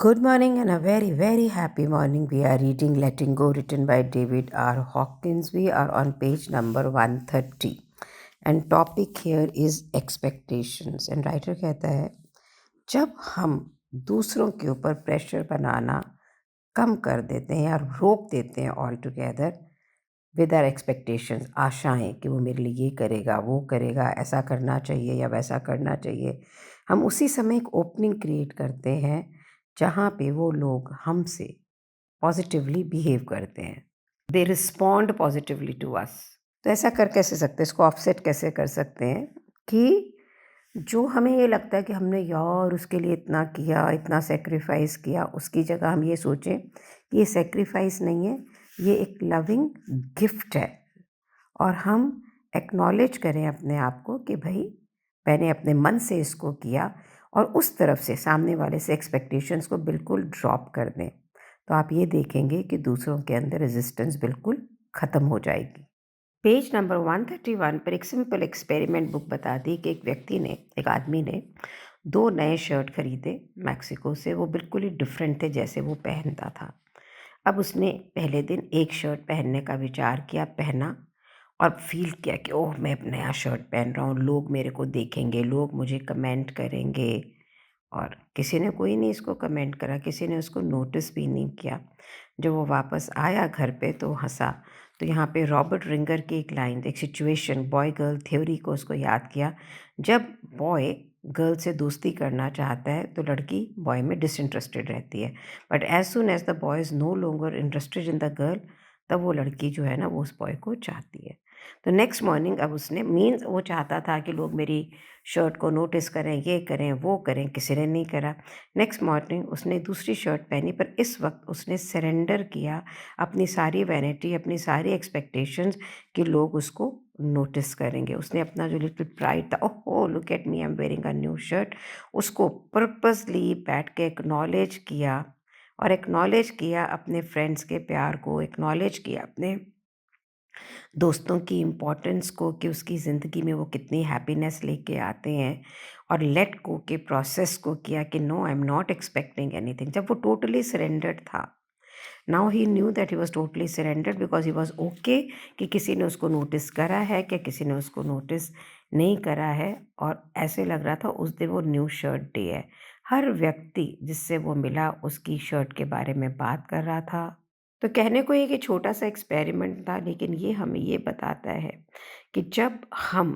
Good morning and a very, very happy morning. We are reading Letting Go, written by David R. Hawkins. We are on page number 130. And topic here is expectations. And writer कहता है, जब हम दूसरों के ऊपर pressure बनाना कम कर देते हैं या रोक देते हैं all together with our expectations, आशाएं कि वो मेरे लिए ये करेगा, वो करेगा, ऐसा करना चाहिए या वैसा करना चाहिए, हम उसी समय एक ओपनिंग क्रिएट करते हैं जहाँ पे वो लोग हमसे पॉजिटिवली बिहेव करते हैं, they respond positively to us. तो ऐसा कर कैसे सकते हैं, इसको ऑफसेट कैसे कर सकते हैं कि जो हमें ये लगता है कि हमने यार उसके लिए इतना किया, इतना सेक्रीफाइस किया, उसकी जगह हम ये सोचें कि ये सेक्रीफाइस नहीं है, ये एक लविंग गिफ्ट है। और हम एक्नॉलेज करें अपने आप को कि भाई मैंने अपने मन से इसको किया, और उस तरफ से सामने वाले से एक्सपेक्टेशंस को बिल्कुल ड्रॉप कर दें। तो आप ये देखेंगे कि दूसरों के अंदर रेजिस्टेंस बिल्कुल ख़त्म हो जाएगी। पेज नंबर 131 पर एक सिंपल एक्सपेरिमेंट बुक बताती कि एक आदमी ने 2 नए शर्ट खरीदे मैक्सिको से। वो बिल्कुल ही डिफरेंट थे जैसे वो पहनता था। अब उसने पहले दिन एक शर्ट पहनने का विचार किया, पहना और फील किया कि ओह मैं अब नया शर्ट पहन रहा हूँ, लोग मेरे को देखेंगे, लोग मुझे कमेंट करेंगे। और किसी ने कोई नहीं इसको कमेंट करा, किसी ने उसको नोटिस भी नहीं किया। जब वो वापस आया घर पे तो हंसा। तो यहाँ पे रॉबर्ट रिंगर की एक लाइन, एक सिचुएशन, बॉय गर्ल थ्योरी को उसको याद किया। जब बॉय गर्ल से दोस्ती करना चाहता है तो लड़की बॉय में डिसइंटरेस्टेड रहती है, but as soon as the boy is no longer interested in the girl, तब वो लड़की जो है ना वो उस बॉय को चाहती है। तो नेक्स्ट मॉर्निंग अब उसने मीन्स वो चाहता था कि लोग मेरी शर्ट को नोटिस करें, ये करें, वो करें, किसी ने नहीं करा। नेक्स्ट मॉर्निंग उसने दूसरी शर्ट पहनी, पर इस वक्त उसने सरेंडर किया अपनी सारी वैनिटी, अपनी सारी एक्सपेक्टेशंस कि लोग उसको नोटिस करेंगे। उसने अपना जो लिटिल प्राइड था, oh look at me I am wearing a new shirt, उसको पर्पसली बैठ के एक्नॉलेज किया। और एक्नॉलेज किया अपने फ्रेंड्स के प्यार को, एक्नॉलेज किया अपने दोस्तों की इम्पोर्टेंस को कि उसकी ज़िंदगी में वो कितनी हैप्पीनेस लेके आते हैं, और लेट गो के प्रोसेस को किया कि no I am not expecting anything. जब वो टोटली सरेंडर्ड था, now he knew that he was totally surrendered because he was okay कि किसी ने उसको नोटिस करा है क्या, किसी ने उसको नोटिस नहीं करा है। और ऐसे लग रहा था उस दिन वो न्यू शर्ट डे है। हर व्यक्ति जिससे वो मिला उसकी शर्ट के बारे में बात कर रहा था। तो कहने को ये कि छोटा सा एक्सपेरिमेंट था, लेकिन ये हमें ये बताता है कि जब हम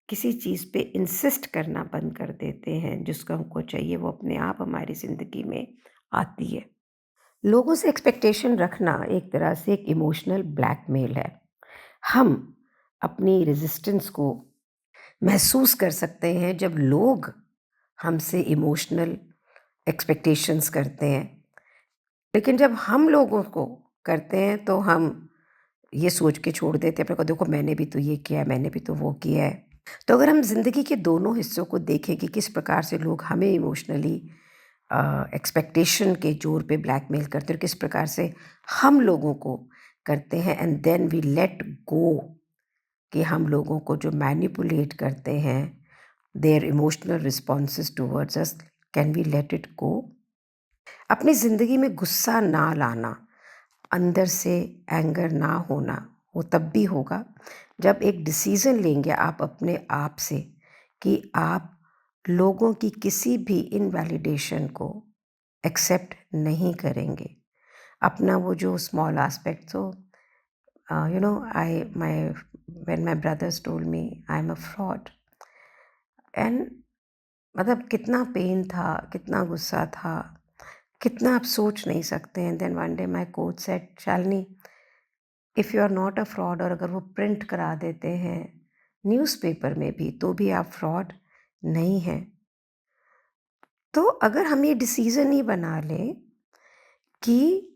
किसी चीज़ पे इंसिस्ट करना बंद कर देते हैं, जिसको हमको चाहिए वो अपने आप हमारी ज़िंदगी में आती है। लोगों से एक्सपेक्टेशन रखना एक तरह से एक इमोशनल ब्लैकमेल है। हम अपनी रेजिस्टेंस को महसूस कर सकते हैं जब लोग हमसे इमोशनल एक्सपेक्टेशंस करते हैं, लेकिन जब हम लोगों को करते हैं तो हम ये सोच के छोड़ देते हैं अपने को, देखो मैंने भी तो ये किया है, मैंने भी तो वो किया है। तो अगर हम ज़िंदगी के दोनों हिस्सों को देखें कि किस प्रकार से लोग हमें इमोशनली एक्सपेक्टेशन के ज़ोर पे ब्लैकमेल करते हैं और किस प्रकार से हम लोगों को करते हैं, and then we let go कि हम लोगों को जो मैनिपुलेट करते हैं their emotional responses towards us, can we let it go. अपनी ज़िंदगी में गुस्सा ना लाना, अंदर से एंगर ना होना, वो तब भी होगा जब एक डिसीज़न लेंगे आप अपने आप से कि आप लोगों की किसी भी इनवैलिडेशन को एक्सेप्ट नहीं करेंगे। अपना वो जो स्मॉल एस्पेक्ट्स हो, you know I my when my brothers told me I am a fraud, and मतलब कितना पेन था, कितना गुस्सा था, कितना आप सोच नहीं सकते हैं। Then one day my coach said, Shalini if you are not a fraud, और अगर वो प्रिंट करा देते हैं न्यूज़पेपर में भी तो भी आप फ्रॉड नहीं हैं। तो अगर हम ये डिसीज़न ही बना लें कि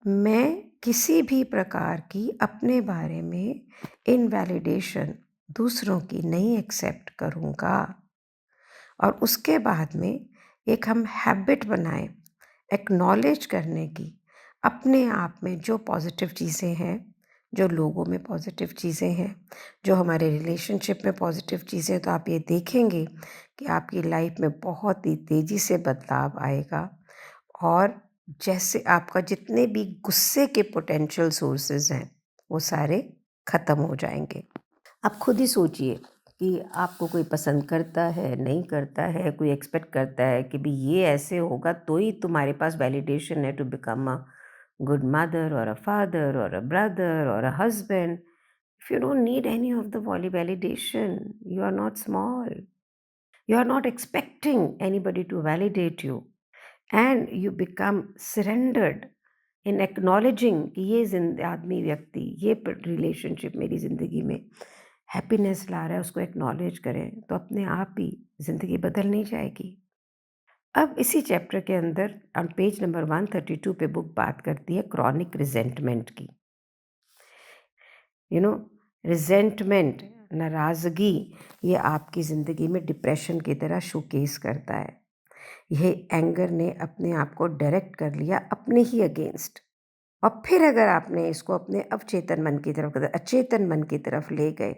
मैं किसी भी प्रकार की अपने बारे में इनवैलिडेशन दूसरों की नहीं एक्सेप्ट करूँगा, और उसके बाद में एक हम हैबिट बनाएं एक्नॉलेज करने की, अपने आप में जो पॉजिटिव चीज़ें हैं, जो लोगों में पॉजिटिव चीज़ें हैं, जो हमारे रिलेशनशिप में पॉजिटिव चीज़ें हैं, तो आप ये देखेंगे कि आपकी लाइफ में बहुत ही तेज़ी से बदलाव आएगा। और जैसे आपका जितने भी गुस्से के पोटेंशियल सोर्सेज हैं वो सारे ख़त्म हो जाएंगे। आप खुद ही सोचिए कि आपको कोई पसंद करता है, नहीं करता है, कोई एक्सपेक्ट करता है कि भी ये ऐसे होगा तो ही तुम्हारे पास वैलिडेशन है to become a good mother और अ फादर और अ ब्रदर और a husband. If you don't need any of the validation, you are not small, you are not expecting anybody to validate you, and you become surrendered in acknowledging कि ये आदमी व्यक्ति ये relationship मेरी ज़िंदगी में happiness ला रहा है, उसको एक्नॉलेज करें तो अपने आप ही ज़िंदगी बदल नहीं जाएगी। अब इसी चैप्टर के अंदर ऑन पेज नंबर 132 पे बुक बात करती है क्रॉनिक रिजेंटमेंट की। यू नो, रिजेंटमेंट, नाराज़गी, ये आपकी ज़िंदगी में डिप्रेशन की तरह शोकेस करता है। यह एंगर ने अपने आप को डायरेक्ट कर लिया अपने ही अगेंस्ट, और फिर अगर आपने इसको अपने अवचेतन मन की तरफ, अचेतन मन की तरफ ले गए,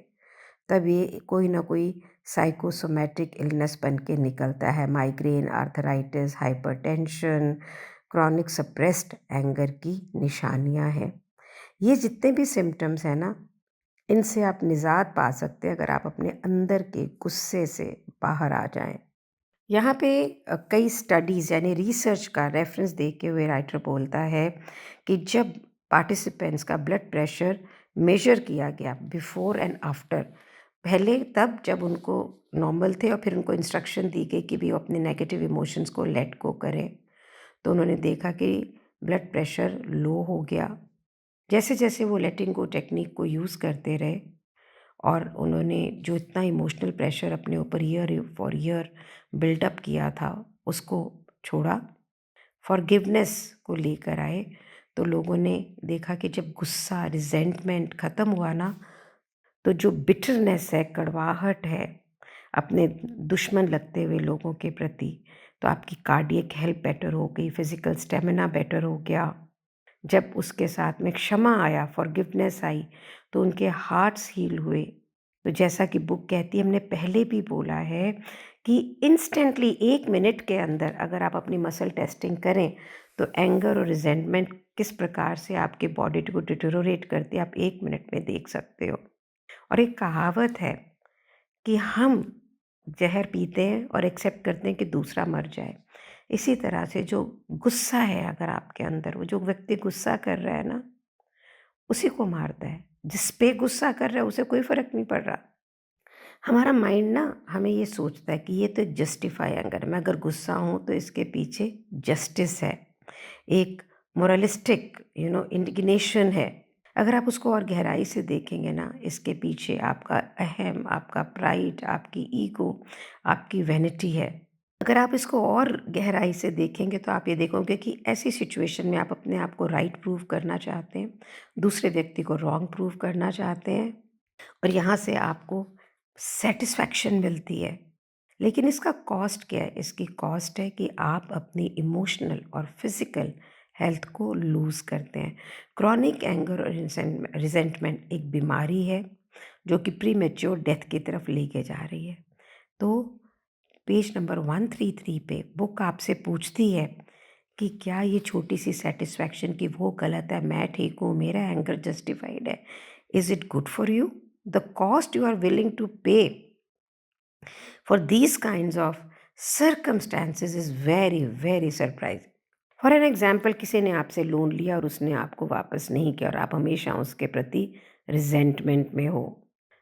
तब ये कोई ना कोई साइकोसोमेटिक इलनेस बन के निकलता है। Migraine, arthritis, hypertension, chronic suppressed anger की निशानियां हैं। ये जितने भी सिम्टम्स हैं ना, इनसे आप निजात पा सकते हैं अगर आप अपने अंदर के गुस्से से बाहर आ जाएं। यहाँ पे कई स्टडीज़ यानी रिसर्च का रेफरेंस देते हुए राइटर बोलता है कि जब पार्टिसिपेंट्स का ब्लड प्रेशर मेजर किया गया बिफोर एंड आफ्टर, पहले तब जब उनको नॉर्मल थे और फिर उनको इंस्ट्रक्शन दी गई कि भी वो अपने नेगेटिव इमोशंस को लेट गो करें, तो उन्होंने देखा कि ब्लड प्रेशर लो हो गया। जैसे जैसे वो लेटिंग गो टेक्निक को यूज़ करते रहे और उन्होंने जो इतना इमोशनल प्रेशर अपने ऊपर ईयर फॉर ईयर बिल्डअप किया था उसको छोड़ा, फॉरगिवनेस को लेकर आए, तो लोगों ने देखा कि जब गुस्सा, रिजेंटमेंट ख़त्म हुआ ना, तो जो बिटरनेस है, कड़वाहट है अपने दुश्मन लगते हुए लोगों के प्रति, तो आपकी कार्डियक हेल्थ बेटर हो गई, फिज़िकल स्टेमिना बेटर हो गया। जब उसके साथ में क्षमा आया, फॉरगिवनेस आई, तो उनके हार्ट्स हील हुए। तो जैसा कि बुक कहती है, हमने पहले भी बोला है कि इंस्टेंटली 1 मिनट के अंदर अगर आप अपनी मसल टेस्टिंग करें तो एंगर और रिजेंटमेंट किस प्रकार से आपके बॉडी को डिटेरोरेट करती है, आप 1 मिनट में देख सकते हो। और एक कहावत है कि हम जहर पीते हैं और एक्सेप्ट करते हैं कि दूसरा मर जाए। इसी तरह से जो गुस्सा है अगर आपके अंदर, वो जो व्यक्ति गुस्सा कर रहा है ना, उसी को मारता है। जिस पे गुस्सा कर रहा है उसे कोई फ़र्क नहीं पड़ रहा। हमारा माइंड ना हमें ये सोचता है कि ये तो एक जस्टिफाई एंगर है, मैं अगर गुस्सा हूँ तो इसके पीछे जस्टिस है, एक मोरलिस्टिक इंडिग्नेशन है। अगर आप उसको और गहराई से देखेंगे ना, इसके पीछे आपका अहम, आपका प्राइड, आपकी ईगो, आपकी वैनिटी है। अगर आप इसको और गहराई से देखेंगे तो आप ये देखोगे कि ऐसी सिचुएशन में आप अपने आप को राइट प्रूव करना चाहते हैं, दूसरे व्यक्ति को रॉन्ग प्रूव करना चाहते हैं, और यहाँ से आपको सेटिस्फैक्शन मिलती है। लेकिन इसका कॉस्ट क्या है? इसकी कॉस्ट है कि आप अपनी इमोशनल और फिज़िकल हेल्थ को लूज़ करते हैं। क्रॉनिक एंगर और रिजेंटमेंट एक बीमारी है जो कि प्रीमेच्योर डेथ की तरफ लेके जा रही है। तो पेज नंबर 133 पे बुक आपसे पूछती है कि क्या ये छोटी सी सेटिस्फैक्शन कि वो गलत है, मैं ठीक हूँ, मेरा एंगर जस्टिफाइड है, is it good for you? The cost you are willing to pay for these kinds of circumstances is very very surprising. For an example, किसी ने आपसे लोन लिया और उसने आपको वापस नहीं किया और आप हमेशा उसके प्रति रिजेंटमेंट में हो।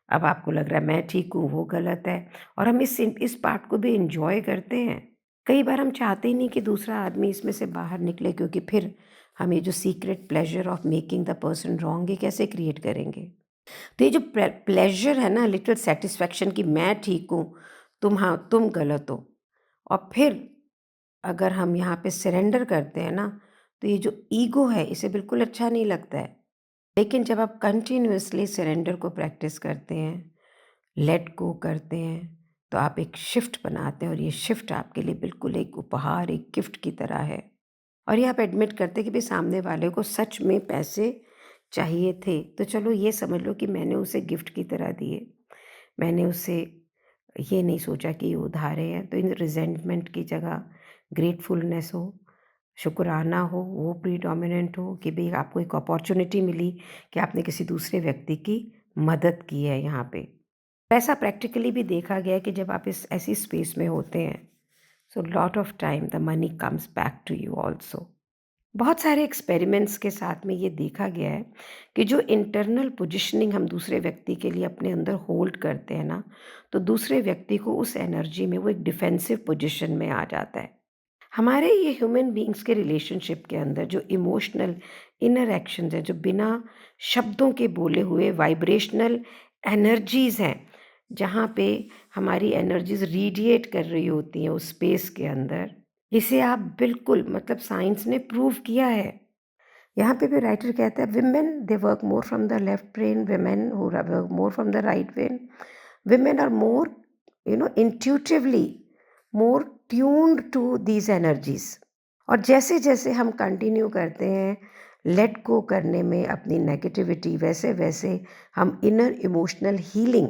अब आपको लग रहा है मैं ठीक हूँ, वो गलत है, और हम इस पार्ट को भी इंजॉय करते हैं। कई बार हम चाहते ही नहीं कि दूसरा आदमी इसमें से बाहर निकले, क्योंकि फिर हम ये जो secret pleasure of making the person wrong, ये कैसे क्रिएट करेंगे? तो ये जो प्लेजर है ना, लिटिल सेटिस्फैक्शन कि मैं ठीक हूँ, तुम गलत हो, और फिर अगर हम यहाँ पे सरेंडर करते हैं ना, तो ये जो ईगो है इसे बिल्कुल अच्छा नहीं लगता है। लेकिन जब आप कंटिन्यूअसली सरेंडर को प्रैक्टिस करते हैं, लेट गो करते हैं, तो आप एक शिफ्ट बनाते हैं, और ये शिफ्ट आपके लिए बिल्कुल एक उपहार, एक गिफ्ट की तरह है। और ये आप एडमिट करते हैं कि भाई सामने वाले को सच में पैसे चाहिए थे, तो चलो ये समझ लो कि मैंने उसे गिफ्ट की तरह दिए, मैंने उसे ये नहीं सोचा कि ये उधारे हैं। तो इन रिजेंटमेंट की जगह ग्रेटफुलनेस हो, शुक्राना हो वो प्रीडोमिनेंट हो कि भाई आपको एक अपॉर्चुनिटी मिली कि आपने किसी दूसरे व्यक्ति की मदद की है यहाँ पे। ऐसा प्रैक्टिकली भी देखा गया है कि जब आप इस ऐसी स्पेस में होते हैं, so lot of time the money comes back to you also. बहुत सारे एक्सपेरिमेंट्स के साथ में ये देखा गया है कि जो इंटरनल पोजिशनिंग हम दूसरे व्यक्ति के लिए अपने अंदर होल्ड करते हैं ना, तो दूसरे व्यक्ति को उस एनर्जी में वो एक डिफेंसिव पोजिशन में आ जाता है। हमारे ये ह्यूमन बीइंग्स के रिलेशनशिप के अंदर जो इमोशनल इनर एक्शंस हैं, जो बिना शब्दों के बोले हुए वाइब्रेशनल एनर्जीज़ हैं, जहाँ पे हमारी एनर्जीज़ रेडिएट कर रही होती हैं उस स्पेस के अंदर, इसे आप बिल्कुल मतलब साइंस ने प्रूव किया है। यहाँ पे भी राइटर कहता है women they work more from the left brain, women who work more from the right brain, women are more intuitively more tuned to these energies. और जैसे जैसे हम कंटिन्यू करते हैं लेट गो करने में अपनी नेगेटिविटी, वैसे वैसे हम इनर इमोशनल हीलिंग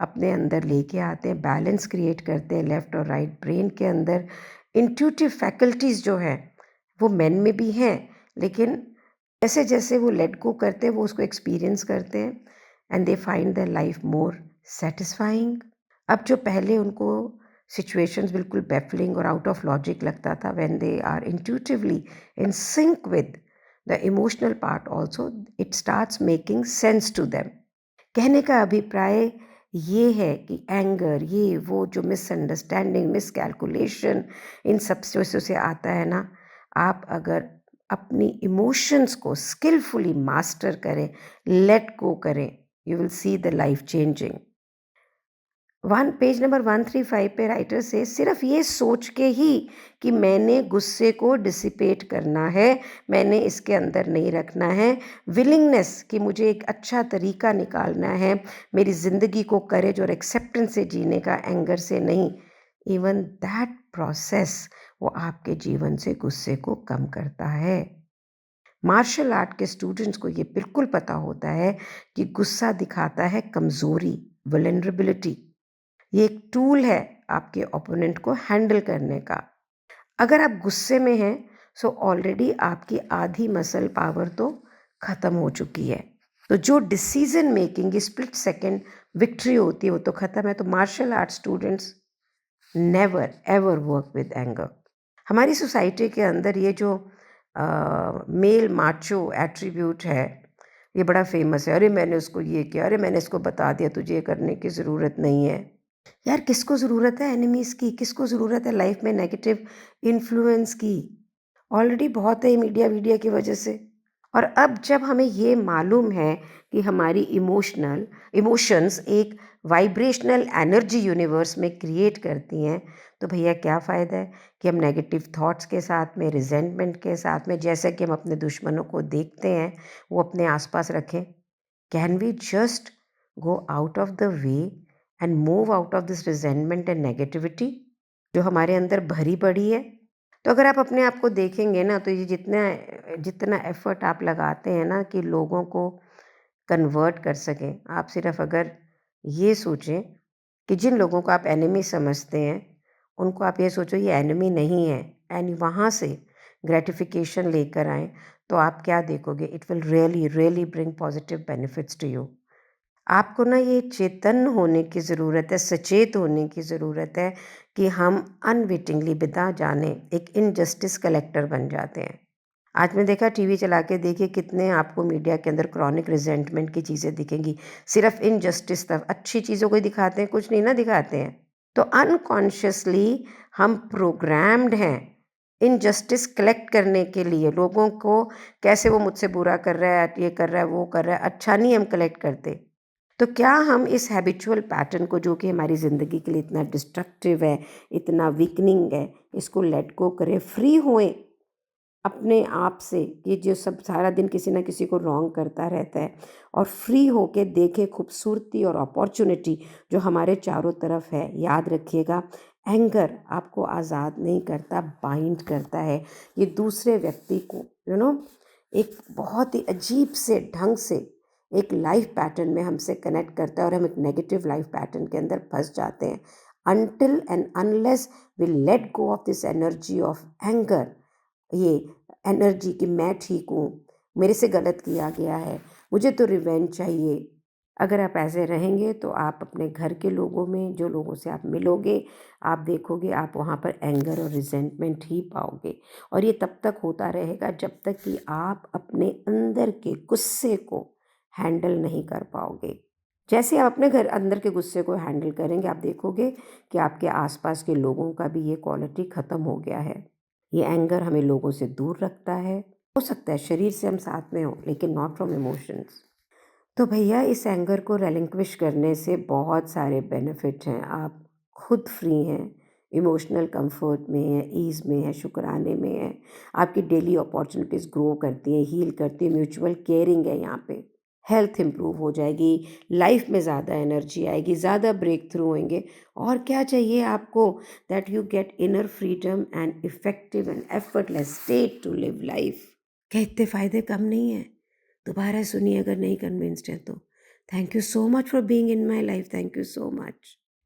अपने अंदर लेके आते हैं, बैलेंस क्रिएट करते हैं लेफ्ट और राइट ब्रेन के अंदर। इंट्यूटिव फैकल्टीज़ जो है वो मेन में भी हैं, लेकिन जैसे जैसे वो लेट गो करते हैं वो उसको एक्सपीरियंस करते हैं and they find the life more satisfying. अब जो पहले उनको सिचुएशंस बिल्कुल बैफलिंग और आउट ऑफ लॉजिक लगता था, when they are intuitively in sync with the emotional part also, it starts making sense to them. कहने का अभिप्राय ये है कि एंगर, ये वो जो मिसअंडरस्टैंडिंग, मिसकैलकुलेशन इन सब चीज़ों से आता है ना, आप अगर अपनी इमोशंस को स्किलफुली मास्टर करें, लेट गो करें, you will see the life changing. Page number 135 पे राइटर से सिर्फ ये सोच के ही कि मैंने गुस्से को डिसिपेट करना है, मैंने इसके अंदर नहीं रखना है, विलिंगनेस कि मुझे एक अच्छा तरीका निकालना है मेरी ज़िंदगी को करेज और एक्सेप्टेंस से जीने का, एंगर से नहीं, इवन दैट प्रोसेस वो आपके जीवन से गुस्से को कम करता है। मार्शल आर्ट के स्टूडेंट्स को ये बिल्कुल पता होता है कि गुस्सा दिखाता है कमज़ोरी, वल्नरेबिलिटी। ये एक टूल है आपके ओपोनेंट को हैंडल करने का। अगर आप गुस्से में हैं, सो ऑलरेडी आपकी आधी मसल पावर तो ख़त्म हो चुकी है। तो जो decision making split second victory होती है वो तो ख़त्म है। तो martial art students never ever work with anger. हमारी सोसाइटी के अंदर ये जो मेल माचो एट्रीब्यूट है, ये बड़ा फेमस है। अरे मैंने उसको ये किया, अरे मैंने इसको बता दिया, तुझे ये करने की ज़रूरत नहीं है। यार किसको ज़रूरत है एनिमीज़ की, किसको ज़रूरत है लाइफ में नेगेटिव इन्फ्लुएंस की? ऑलरेडी बहुत है मीडिया वीडिया की वजह से। और अब जब हमें ये मालूम है कि हमारी इमोशंस एक वाइब्रेशनल एनर्जी यूनिवर्स में क्रिएट करती हैं, तो भैया क्या फ़ायदा है कि हम नेगेटिव थॉट्स के साथ में, रिजेंटमेंट के साथ में, जैसे कि हम अपने दुश्मनों को देखते हैं वो अपने आसपास रखें। Can we just go out of the way and move out of this resentment and negativity जो हमारे अंदर भरी पड़ी है? तो अगर आप अपने आप को देखेंगे ना, तो ये जितना जितना एफ़र्ट आप लगाते हैं ना कि लोगों को कन्वर्ट कर सकें, आप सिर्फ अगर ये सोचें कि जिन लोगों को आप एनिमी समझते हैं, उनको आप ये सोचो ये एनिमी नहीं है, एंड वहाँ से ग्रेटिफिकेशन लेकर आएँ, तो आप क्या देखोगे? It will really really bring positive benefits to you. आपको ना ये चेतन होने की ज़रूरत है, सचेत होने की ज़रूरत है कि हम अनविटिंगली बिना जाने एक इनजस्टिस कलेक्टर बन जाते हैं। आज मैं देखा टीवी चला के देखिए कितने आपको मीडिया के अंदर क्रॉनिक रिजेंटमेंट की चीज़ें दिखेंगी। सिर्फ इनजस्टिस तक अच्छी चीज़ों को ही दिखाते हैं, कुछ नहीं ना दिखाते हैं। तो अनकॉन्शियसली हम प्रोग्राम्ड हैं इनजस्टिस कलेक्ट करने के लिए, लोगों को कैसे वो मुझसे बुरा कर रहा है, ये कर रहा है, वो कर रहा है, अच्छा नहीं हम कलेक्ट करते। तो क्या हम इस हैबिचुअल पैटर्न को जो कि हमारी ज़िंदगी के लिए इतना डिस्ट्रक्टिव है, इतना वीकनिंग है, इसको लेट गो करें, फ्री होएं अपने आप से कि जो सब सारा दिन किसी ना किसी को रॉन्ग करता रहता है, और फ्री होके देखें खूबसूरती और अपॉर्चुनिटी जो हमारे चारों तरफ है। याद रखिएगा, एंगर आपको आज़ाद नहीं करता, बाइंड करता है। ये दूसरे व्यक्ति को एक बहुत ही अजीब से ढंग से एक लाइफ पैटर्न में हमसे कनेक्ट करता है, और हम एक नेगेटिव लाइफ पैटर्न के अंदर फंस जाते हैं। Until and unless we let go of this energy of anger, ये एनर्जी कि मैं ठीक हूँ, मेरे से गलत किया गया है, मुझे तो रिवेंज चाहिए। अगर आप ऐसे रहेंगे तो आप अपने घर के लोगों में, जो लोगों से आप मिलोगे, आप देखोगे आप वहाँ पर एंगर और रिजेंटमेंट ही पाओगे। और ये तब तक होता रहेगा जब तक कि आप अपने अंदर के गुस्से को हैंडल नहीं कर पाओगे। जैसे आप अपने घर अंदर के गुस्से को हैंडल करेंगे, आप देखोगे कि आपके आसपास के लोगों का भी ये क्वालिटी ख़त्म हो गया है। ये एंगर हमें लोगों से दूर रखता है। हो सकता है शरीर से हम साथ में हों, लेकिन नॉट फ्रॉम इमोशंस। तो भैया इस एंगर को रेलिंक्विश करने से बहुत सारे बेनिफिट हैं। आप खुद फ्री हैं, इमोशनल कंफर्ट में हैं, ईज़ में हैं, शुक्राने में हैं। आपकी डेली अपॉर्चुनिटीज़ ग्रो करती हैं, हील करती हैं, म्यूचुअल केयरिंग है यहाँ पे। हेल्थ इम्प्रूव हो जाएगी, लाइफ में ज़्यादा एनर्जी आएगी, ज़्यादा ब्रेक थ्रू होंगे। और क्या चाहिए आपको? That you get inner freedom and effective and effortless state to live life. क्या इतने फ़ायदे कम नहीं हैं? दोबारा सुनिए अगर नहीं कन्विंस्ड हैं तो। Thank you so much for being in my life. Thank you so much.